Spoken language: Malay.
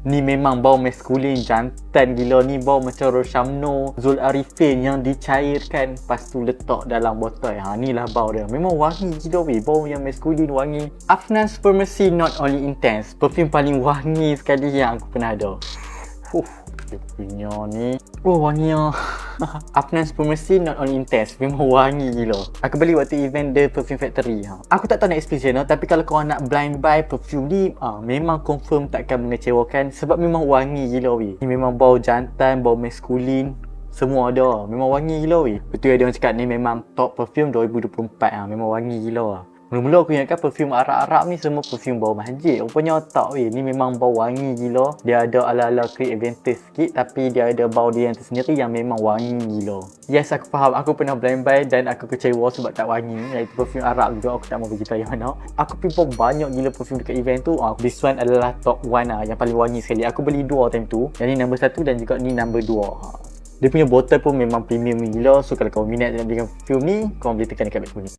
Ni memang bau maskulin, jantan gila. Ni bau macam Roshamno, Zul Arifin yang dicairkan lepas tu letak dalam botol. Ni lah bau dia. Memang wangi gila weh. Bau yang maskulin wangi. Afnan Spermacy not only intense, perfume paling wangi sekali yang aku pernah ada. Dia punya ni wanginya. Afnan Spermacy not only intense, memang wangi gila. Aku beli waktu event The Perfume Factory. Aku tak tahu nak explain tapi kalau korang nak blind buy perfume ni, memang confirm takkan mengecewakan sebab memang wangi gila weh. Ni memang bau jantan, bau maskulin, semua ada. Memang wangi gila weh. Betul ada orang cakap ni memang top perfume 2024. Memang wangi gila. Mula-mula aku ingatkan perfume Arab-Arab ni semua perfume bau masjid. Rupanya tak weh. Ni memang bau wangi gila. Dia ada ala-ala Creed Aventus sikit tapi dia ada bau dia yang tersendiri yang memang wangi gila. Yes, aku faham. Aku pernah blind buy dan aku kecewa sebab tak wangi. Iaitu perfume Arab juga. Aku tak mau beritahu yang mana. Aku pimpin banyak gila perfume dekat event tu. This one adalah top 1 yang paling wangi sekali. Aku beli 2 time tu. Yang ni number 1 dan juga ni number 2. Dia punya botol pun memang premium gila. So kalau kau minat dengan perfume ni, kau boleh tekan dekat beg kuning.